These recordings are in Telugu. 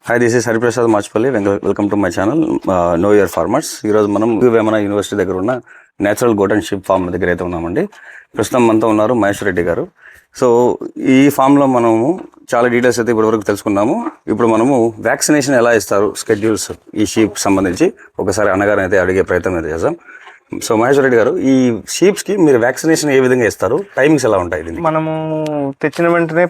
Hi, this is Hariprasad Machpalli. Welcome to my channel know your farmers. ఈరోజు మనం వేమన యూనివర్సిటీ దగ్గర ఉన్న natural goat and sheep farm దగ్గర అయితే ఉన్నామండి. ప్రస్తుతం మనతో ఉన్నారు మహేశ్వర్ రెడ్డి గారు. సో ఈ ఫామ్లో మనము చాలా డీటెయిల్స్ అయితే ఇప్పటివరకు తెలుసుకున్నాము. ఇప్పుడు మనము వ్యాక్సినేషన్ ఎలా ఇస్తారు, స్కెడ్యూల్స్ ఈ షీప్ సంబంధించి ఒకసారి అన్నగారిని అయితే అడిగే ప్రయత్నం అయితే చేద్దాం. సో మహేశ్వర్ రెడ్డి గారు, ఈ షీప్స్కి మీరు వ్యాక్సినేషన్ ఏ విధంగా ఇస్తారు, టైమింగ్స్ ఎలా ఉంటాయి? మనము తెచ్చిన వెంటనే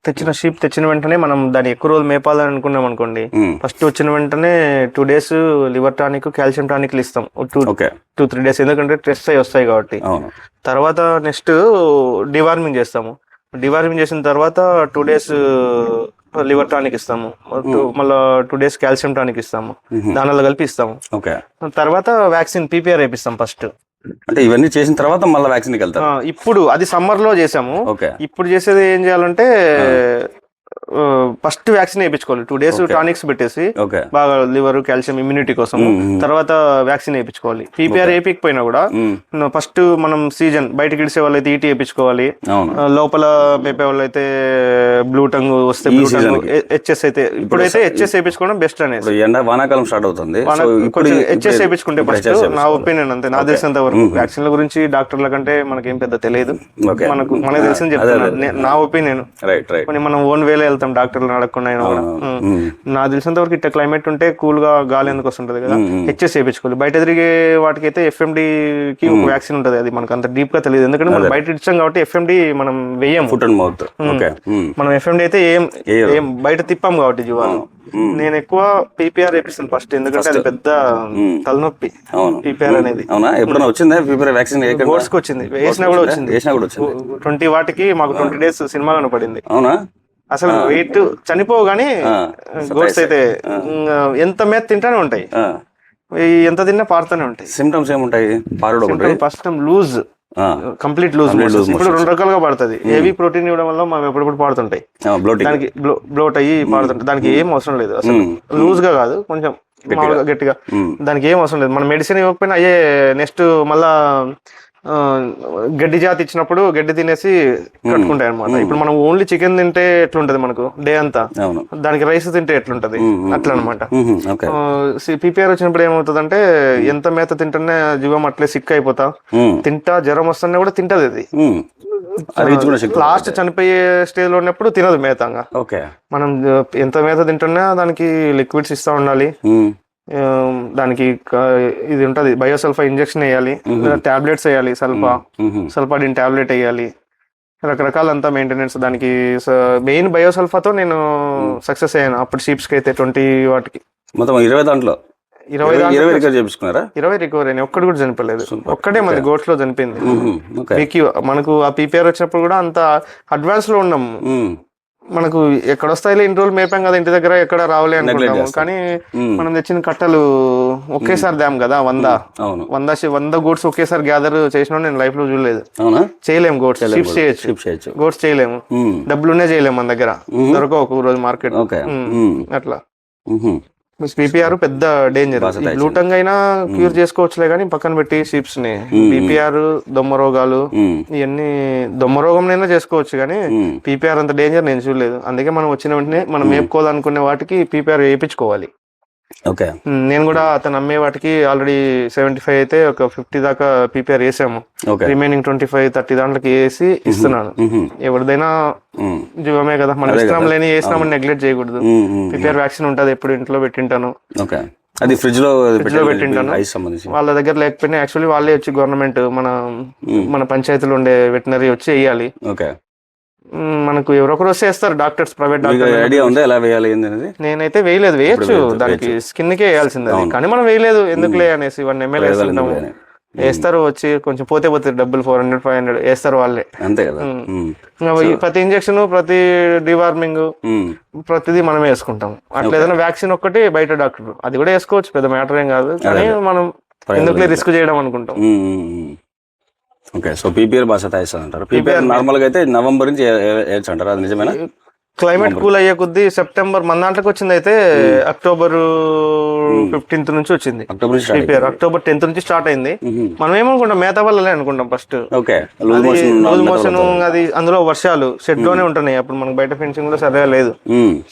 తెచ్చిన షీప్ తెచ్చిన వెంటనే మనం దాన్ని ఎక్కువ రోజులు మేపాలని అనుకున్నాం అనుకోండి, ఫస్ట్ వచ్చిన వెంటనే 2 days లివర్ టానిక్, కాల్షియం టానిక్లు ఇస్తాం. 2-3 days, ఎందుకంటే టెస్ట్ అయ్యి వస్తాయి కాబట్టి. తర్వాత నెక్స్ట్ డివార్మింగ్ చేస్తాము. డివార్మింగ్ చేసిన తర్వాత 2 days లివర్ టానిక్ ఇస్తాము. మళ్ళీ 2 days కాల్షియం టానిక్ ఇస్తాము. దానిలో కలిపి ఇస్తాము. తర్వాత వ్యాక్సిన్ PPR వేపిస్తాం ఫస్ట్. అంటే ఇవన్నీ చేసిన తర్వాత మళ్ళీ వ్యాక్సిన్కి వెళ్తాం. ఇప్పుడు అది సమ్మర్ లో చేసాము. ఇప్పుడు చేసేది ఏం చేయాలంటే ఫస్ట్ వ్యాక్సిన్ వేయించుకోవాలి. 2 days టానిక్స్ పెట్టేసి బాగా లివర్, కాల్షియం, ఇమ్యూనిటీ కోసం. తర్వాత వ్యాక్సిన్ వేయించుకోవాలి. PPR వేయకపోయినా కూడా ఫస్ట్ మనం సీజన్ బయటకి ఇడిసే వాళ్ళు అయితే ఈటీ వేయించుకోవాలి. లోపల మేపే వాళ్ళు అయితే బ్లూ టంగ్ వస్తే బ్లూ టంగ్, HS అయితే ఇప్పుడైతే HS వేయించుకోవడం బెస్ట్ అనేది. వానాకాలం స్టార్ట్ అవుతుంది. HS వేయించుకుంటే బెస్ట్, నా ఒపీనియన్. అంతే, నాకు తెలిసినంత వరకు. వ్యాక్సిన్ల గురించి డాక్టర్ల కంటే మనకేం పెద్ద తెలియదు. మనకు తెలిసింది చెప్తాను, నా ఒపీనియన్. మనం ఓన్ వేలో వెళ్తాం డాక్టర్లు అడగకుండా. నాకు తెలిసినంత వరకు ఇట్లా క్లైమేట్ ఉంటే కూల్ గా గాలి ఎందుకు వస్తుంటది కదా, HS వేయించుకోవాలి. బయట తిరిగే వాటికైతే FMD కి ఒక వ్యాక్సిన్ ఉంటది. అది మనకు అంత డీప్ గా తెలియదు, ఎందుకంటే మనం బయట ఇచ్చాం కాబట్టి FMD మనం వేయం. మనం FMD అయితే ఏం బయట తిప్పాం కాబట్టి జీవాలు. నేను ఎక్కువ PPR వేపిస్తాను ఫస్ట్, ఎందుకంటే అది పెద్ద తలనొప్పి PPR అనేది. ఎప్పుడైనా వచ్చిందా PPR వ్యాక్సిన్? గోడ్స్ కి వచ్చింది, వేసినా కూడా వచ్చింది. 20 వాటికి మాకు 20 days సినిమాలో పడింది. అవునా? అసలు వెయిట్ చనిపోవు కానీ గోడ్స్ అయితే ఎంత మేత తింటానే ఉంటాయి, ఎంత తిన్నా పారుతూనే ఉంటాయి. సిమ్టమ్స్ ఏముంటాయి? First time loose, complete loose. ఇప్పుడు 2 రకాలుగా పడుతుంది. హెవీ ప్రోటీన్ ఇవ్వడం వల్ల మనం ఎప్పుడప్పుడు పాడుతుంటాయి, దానికి బ్లోట్ అయ్యి పాడుతుంటాయి. దానికి ఏం అవసరం లేదు అసలు, లూజ్ గా కాదు, కొంచెం గట్టిగా. దానికి ఏం అవసరం లేదు. మనం మెడిసిన్ ఇవ్వకపోయినా అయ్యే నెక్స్ట్ మళ్ళా గడ్డి జాతి ఇచ్చినప్పుడు గడ్డి తినేసి కట్టుకుంటాయి అనమాట. ఇప్పుడు మనం ఓన్లీ చికెన్ తింటే ఎట్లుంటది మనకు డే అంతా, దానికి రైస్ తింటే ఎట్లుంటది అట్లా అనమాట. PPR వచ్చినప్పుడు ఏమవుతుందంటే ఎంత మేత తింటేనే జీవం అట్లే సిక్ అయిపోతా, తింటా జ్వరం వస్తున్నా కూడా తింటది. అది లాస్ట్ చనిపోయే స్టేజ్ లో ఉన్నప్పుడు తినదు మేతంగా. మనం ఎంత మేత తింటున్నా దానికి లిక్విడ్స్ ఇస్తా ఉండాలి. దానికి ఇది ఉంటది, బయోసల్ఫా ఇంజెక్షన్ వేయాలి, టాబ్లెట్స్ వేయాలి, సల్ఫాడిన్ టాబ్లెట్ వేయాలి, రకరకాలంతా మెయింటెనెన్స్. దానికి మెయిన్ బయోసల్ఫాతో నేను సక్సెస్ అయ్యాను అప్పుడు షీప్స్ కి అయితే. 20 వాటికి మొత్తం 20 దాంట్లో 20 రికవర్ అయినాయి. ఒక్కటి కూడా చనిపోలేదు. ఒక్కటే మంది గోట్స్ లో చనిపోయింది. మనకు ఆ PPR వచ్చినప్పుడు కూడా అంత అడ్వాన్స్ లో ఉన్నాము. మనకు ఎక్కడ వస్తాయిలే, ఇన్ని రోజులు మేపాం కదా ఇంటి దగ్గర, ఎక్కడ రావలే అనుకుంటాము. కానీ మనం తెచ్చిన కట్టలు ఒకేసారి దాం కదా, 100 గోట్స్ ఒకేసారి గ్యాదర్ చేసిన నేను లైఫ్ లో చూడలేదు. చేయలేము గోట్స్, షిప్స్ చేయొచ్చు, గోట్స్ చేయలేము. డబ్బులునే చేయలేము, మన దగ్గర దొరకవు ఒక రోజు మార్కెట్ అట్లా. PPR పెద్ద డేంజర్. బ్లూటంగ్ అయినా క్యూర్ చేసుకోవచ్చులే కానీ పక్కన పెట్టి షీప్స్ ని PPR, దొమ్మ రోగాలు, ఇవన్నీ దొమ్మ రోగంనైనా చేసుకోవచ్చు కానీ PPR అంత డేంజర్ నేను చూడలేదు. అందుకే మనం వచ్చిన వెంటనే మనం మేపుకోవాలనుకునే వాటికి PPR వేయించుకోవాలి. నేను కూడా అతను అమ్మే వాటికి ఆల్రెడీ 75 అయితే ఒక 50 దాకా PPR వేసాము. రిమైనింగ్ 25-30 దాంట్లోకి వేసి ఇస్తున్నాను. ఎవరిదైనా జీవమే కదా, మనం ఇష్టం లేని వేసినామని నెగ్లెక్ట్ చేయకూడదు. PPR వ్యాక్సిన్ ఉంటుంది, ఎప్పుడు ఇంట్లో పెట్టింటాను. అది ఫ్రిడ్జ్ లో పెట్టింటాను. వాళ్ళ దగ్గర లేకపోయినా యాక్చువల్లీ వాళ్ళే వచ్చి గవర్నమెంట్ మన పంచాయతీలో ఉండే వెటనరీ వచ్చి వేయాలి. మనకు ఎవరొకరు వస్తే వేస్తారు డాక్టర్స్, ప్రైవేట్ డాక్టర్. నేనైతే వేయలేదు. వేయచ్చు, దానికి స్కిన్ కే వేయాల్సింది అది, కానీ మనం వేయలేదు. ఎందుకులే అనేసి 1 ml వేస్తున్నాము. వేస్తారు వచ్చి, కొంచెం పోతే డబ్బులు 400-500 వేస్తారు వాళ్ళే, అంతే కదా. ప్రతి ఇంజక్షన్, ప్రతి డివార్మింగ్, ప్రతిదీ మనమే వేసుకుంటాం. అట్లా ఏదైనా వ్యాక్సిన్ ఒక్కటి బయట డాక్టర్, అది కూడా వేసుకోవచ్చు, పెద్ద మ్యాటర్ ఏం కాదు. కానీ మనం ఎందుకులే రిస్క్ చేయడం అనుకుంటాం. సో PPR బాగా సతాయిస్తుంది అంటారు. PPR నార్మల్ గా అయితే నవంబర్ నుంచి వేయచ్చు అంటారు, అది నిజమేనా? క్లైమేట్ కూల్ అయ్యే కొద్దీ సెప్టెంబర్ మన దాంట్లోకి వచ్చింది అయితే అక్టోబర్ 15th నుంచి వచ్చింది అక్టోబర్ నుంచి start PPR. అక్టోబర్ 10th నుంచి స్టార్ట్ అయింది. మనం ఏమనుకుంటాం మేత వల్లలే అనుకుంటాం ఫస్ట్. ఓకే లూజ్ మోషన్ అది అందులో వర్షాలు షెడ్ లోనే ఉంటున్నాయి. అప్పుడు మనకు బయట ఫెన్సింగ్ కూడా సరిగా లేదు,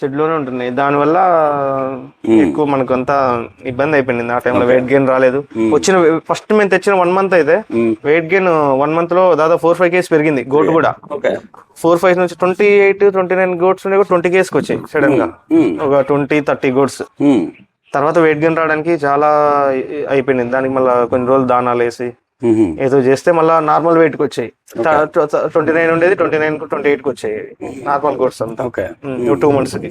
షెడ్ లోనే ఉంటున్నాయి. దానివల్ల ఎక్కువ మనకు అంతా ఇబ్బంది అయిపోయింది. ఆ టైంలో వెయిట్ గెయిన్ రాలేదు. వచ్చిన ఫస్ట్ మేము తెచ్చిన 1 month అయితే వెయిట్ గెయిన్ 1 month లో దాదాపు 4-5 kgs పెరిగింది. గోట్ కూడా 4-5 నుంచి 28-29 గోట్స్ ఉండే 20 kgs వచ్చాయి సడన్ గా, ఒక 20-30 గోట్స్. తర్వాత వెయిట్ గెయిన్ రావడానికి చాలా అయిపోయింది. దానికి మళ్ళీ కొన్ని రోజులు దానాలు వేసి ఏదో చేస్తే మళ్ళీ నార్మల్ వెయిట్ కి వచ్చాయి. 29 ఉండేది 29-28 కి వచ్చాయి నార్మల్ గోట్స్ అంతా 2 months కి.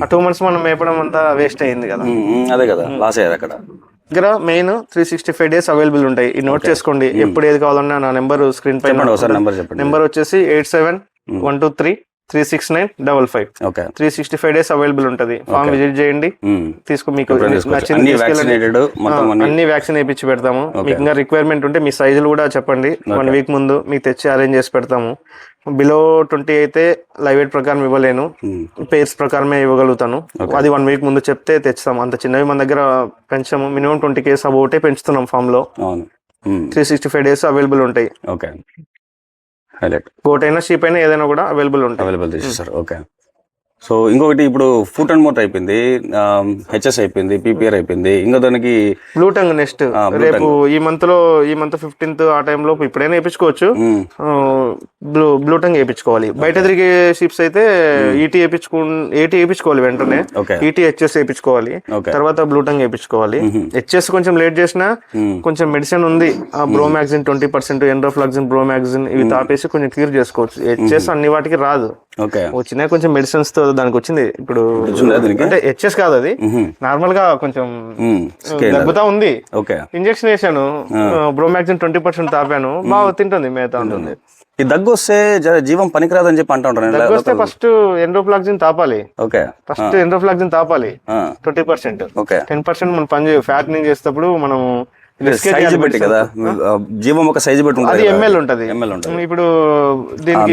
ఆ 2 months మనం మేపడం అంతా వేస్ట్ అయింది కదా. అదే కదా లాస్ అయ్యేది అక్కడ. దగ్గర మెయిన్ 365 days అవైలబుల్ ఉంటాయి. ఈ నోట్ చేసుకోండి, ఎప్పుడు ఏది కావాలన్నా నా నెంబర్ స్క్రీన్ పైన. నెంబర్ వచ్చేసి 8712336955. 365 days అవైలబుల్ ఉంటది. ఫామ్ విజిట్ చేయండి, తీసుకో. మీకు అన్ని వ్యాక్సిన్ వేయించి పెడతాము. మీకు ఇంకా రిక్వైర్మెంట్ ఉంటే మీ సైజులు కూడా చెప్పండి, 1 week ముందు మీకు తెచ్చి అరేంజ్ చేసి పెడతాము. బిలో 20 అయితే లైవ్ వెయిట్ ప్రకారం ఇవ్వలేను, పేర్స్ ప్రకారమే ఇవ్వగలుగుతాను. అది 1 week ముందు చెప్తే తెచ్చాము. అంత చిన్నవి మన దగ్గర పెంచాము. మినిమం 20 kgs అబౌటే పెంచుతున్నాం ఫామ్ లో. 365 days అవైలబుల్ ఉంటాయి. గోట్ అయినా షీప్ అయినా ఏదైనా కూడా అవైలబుల్ చేస్తారు. ఓకే. సో ఇంకొకటి ఇప్పుడు ఫుట్ అండ్ మోట్ అయిపోయింది, హెచ్ఎస్ అయిపోయింది, PPR అయిపోయింది, ఇంకా దానికి బ్లూ టంగ్ నెక్స్ట్ రేపు ఈ మంత్ 15th ఆ టైంలో ఇప్పుడైనా వేయించుకోవచ్చు. బ్లూ టంగ్ వేయించుకోవాలి. బయట తిరిగే షిప్స్ అయితే ఈటీ వేయించుకోవాలి వెంటనే. ఈటీ హెచ్ఎస్ వేయించుకోవాలి, తర్వాత బ్లూ టంగ్ వేయించుకోవాలి. హెచ్ఎస్ కొంచెం లేట్ చేసినా కొంచెం మెడిసిన్ ఉంది, బ్రోమాక్సిన్ 20%, ఎండ్రోఫ్లాక్సిన్, బ్రోమాక్సిన్ ఇవి తాపేసి కొంచెం క్యూర్ చేసుకోవచ్చు. హెచ్ఎస్ అన్ని వాటికి రాదు, వచ్చినా కొంచెం మెడిసిన్స్ తో దానికి వచ్చింది. ఇప్పుడు అంటే హెచ్ఎస్ కాదు, అది నార్మల్ గా కొంచెం దగ్గుతా ఉంది. ఇంజెక్షన్ వేసాను, బ్రోమాక్సిన్ 20% తాపాను, బాగా తింటుంది, మేత ఉంటుంది. ఈ దగ్గు వస్తే జీవం పనికిరాదని చెప్పి అంటా ఉంటాను. దగ్గు వస్తే ఫస్ట్ ఎండ్రోఫ్లాక్సిన్ తాపాలి. ఫస్ట్ ఎండ్రోఫ్లాక్సిన్ తాపాలి 20%. 10% మనం పని ఫ్యాటనింగ్ చేసేటప్పుడు మనం సైజ్ పెట్టి కదా, జీవం ఒక సైజ్ పెట్టి అది ఎంఎల్ ఉంటది. ఇప్పుడు దీనికి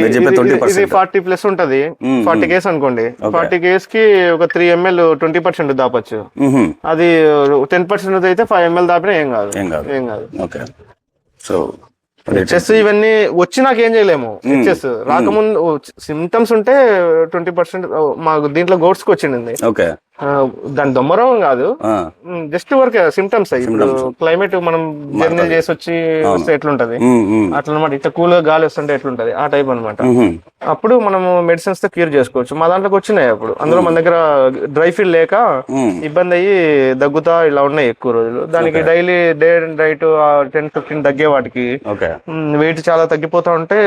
ఇది 40+ ఉంటది, 40 kgs అనుకోండి. 40 kgs కి ఒక 3 ml 20% దాపచ్చు. అది 10% అయితే 5 ml దాపినా ఏం కాదు. సో హెచ్ఎస్ ఇవన్నీ వచ్చి నాకు ఏం చేయలేము. హెచ్ఎస్ రాకముందు సిమ్టమ్స్ ఉంటే 20% మాకు దీంట్లో గోట్స్ కి వచ్చింది. దాని దొమ్మరోగం కాదు, జస్ట్ వర్క్ సిమ్టమ్స్. ఇప్పుడు క్లైమేట్ మనం జర్నీ చేసి వస్తే ఎట్లుంటది అట్లా అనమాట. ఇట్లా కూల్ గా గాలి వస్తుంటే ఎట్లుంటది ఆ టైప్ అనమాట. అప్పుడు మనము మెడిసిన్స్ తో క్యూర్ చేసుకోవచ్చు. మా దాంట్లోకి వచ్చినాయి అప్పుడు. అందులో మన దగ్గర డ్రై ఫీల్ లేక ఇబ్బంది అయ్యి దగ్గుతా ఇలా ఉన్నాయి ఎక్కువ రోజులు. దానికి డైలీ డే అండ్ నైట్ 10-15 తగ్గే వాటికి వెయిట్ చాలా తగ్గిపోతా ఉంటే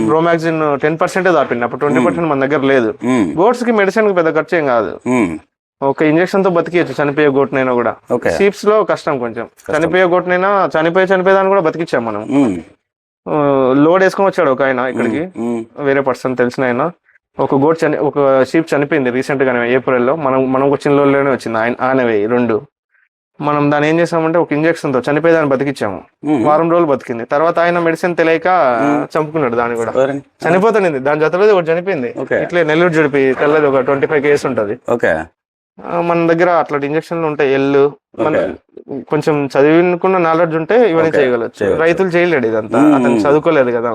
బ్రోమాక్సిన్ 10% దాపింది. అప్పుడు 20% మన దగ్గర లేదు. గోట్స్ కి మెడిసిన్ కి పెద్ద ఖర్చు ఏం కాదు, ఒక ఇంజక్షన్ తో బతికియచ్చు చనిపోయే గోట్నైనా కూడా. షీప్స్ లో కష్టం కొంచెం, చనిపోయే గోట్నైనా చనిపోయేదాన్ని కూడా బతికిచ్చాం మనం. లోడ్ వేసుకొని వచ్చాడు ఒక ఆయన ఇక్కడికి, వేరే పర్సన్ తెలిసిన ఆయన. ఒక షీప్ చనిపోయింది రీసెంట్ గానే ఏప్రిల్లో. మనం వచ్చిన లోనే వచ్చింది ఆయనవే 2. మనం దాన్ని ఏం చేసామంటే ఒక ఇంజక్షన్ తో చనిపోయేదాన్ని బతికిచ్చాము. 1 వారం రోజులు బతికింది. తర్వాత ఆయన మెడిసిన్ తెలియక చంపుకున్నాడు దాన్ని కూడా, చనిపోతుంది. దాని జతలో ఒకటి చనిపోయింది. ఇట్లే నెల్లూరు జడిపి తెల్లది ఒక 25 kgs ఉంటది. మన దగ్గర అట్లాంటి ఇంజక్షన్లు ఉంటాయి. కొంచెం చదివినుకున్న నాలెడ్జ్ ఉంటే ఇవన్నీ చేయగలచ్చు. రైతులు చేయలేడు ఇదంతా, అతను చదువుకోలేదు కదా.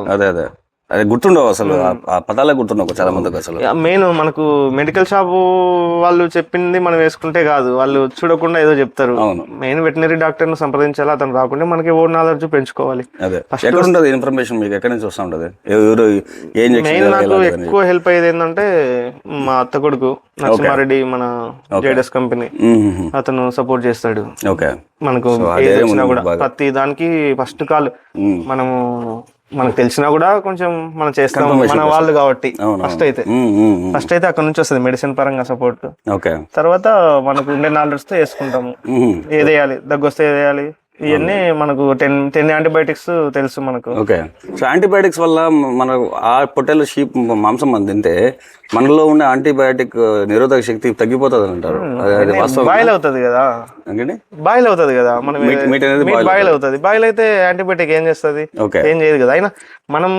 అది గుర్తుండవు అసలు, ఆ పదాలే గుర్తుండవు చాలా మందికి. అసలు మెయిన్ మనకు మెడికల్ షాప్ వాళ్ళు చెప్పింది మనం వేసుకుంటే కాదు, వాళ్ళు చూడకుండా ఏదో చెప్తారు. మెయిన్ వెటనరీ డాక్టర్ ను సంప్రదించాలి. అతను రాకుండా మనకి ఓ నాలెడ్జ్ పెంచుకోవాలి. ఇన్ఫర్మేషన్ మీకు ఎక్కడి నుంచి వస్తా ఉంటది? మెయిన్ నాకు ఎక్కువ హెల్ప్ అయ్యేది ఏంటంటే మా అత్త కొడుకు నరసింహారెడ్డి, మన జైడస్ కంపెనీ, అతను సపోర్ట్ చేస్తాడు మనకు. కూడా ప్రతి దానికి ఫస్ట్ కాల్ మనకు తెలిసినా కూడా కొంచెం మనం చేస్తాం, మన వాళ్ళు కాబట్టి. ఫస్ట్ అయితే అక్కడ నుంచి వస్తుంది మెడిసిన్ పరంగా సపోర్ట్. తర్వాత మనకు ఉండే నాలెడ్జ్ తో వేసుకుంటాము. ఏదేయాలి, దగ్గు వస్తే ఏదేయాలి, ఇవన్నీ మనకు 10 యాంటీబయాటిక్స్ తెలుసు మనకు. ఓకే. సో యాంటీబయాటిక్స్ వల్ల మన ఆ పొట్టేల షీప్ మాంసం మనం తింటే మనలో ఉన్న యాంటీబయాటిక్ నిరోధక శక్తి తగ్గిపోతుంది అంటారు. అది వాస్తవం? బాయిల్ అవుతుంది కదా, బాయిల్ అవుతుంది కదా, మనం బాయిల్ అవుతుంది. బాయిల్ అయితే యాంటీబయాటిక్ ఏం చేస్తుంది? ఏం చేయదు కదా. అయినా మనం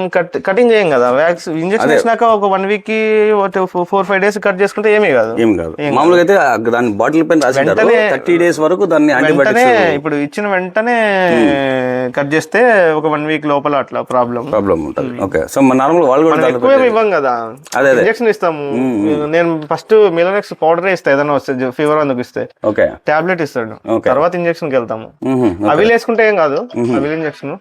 కటింగ్ చేయం కదా, వ్యాక్సిన్ ఇంజెక్షన్ వేసినాక ఒక 1 week కి 4-5 days కట్ చేసుకుంటే ఏమీ కాదు. మామూలుగా అయితే దాని బాటిల్ పైన రాసి 30 days వరకు దాన్ని వెంటనే ఇప్పుడు ఇచ్చిన వెంటనే కట్ చేస్తే ఒక 1 week లోపల అట్లా ప్రాబ్లం ఉంటుంది. ఓకే. సో నార్మల్ వాళ్ళు కూడా ఎక్కువ ఇవ్వం కదా, ఇంజెక్షన్ ఇస్తాము. నేను ఫస్ట్ మిలోనెక్స్ పౌడర్ ఇస్తా, ఏదైనా వస్తే ఫీవర్ అందుకు ఇస్తే టాబ్లెట్ ఇస్తాడు, తర్వాత ఇంజెక్షన్ కి వెళ్తాము. అవి వేసుకుంటే ఏం కాదు, అవి ఇంజెక్షన్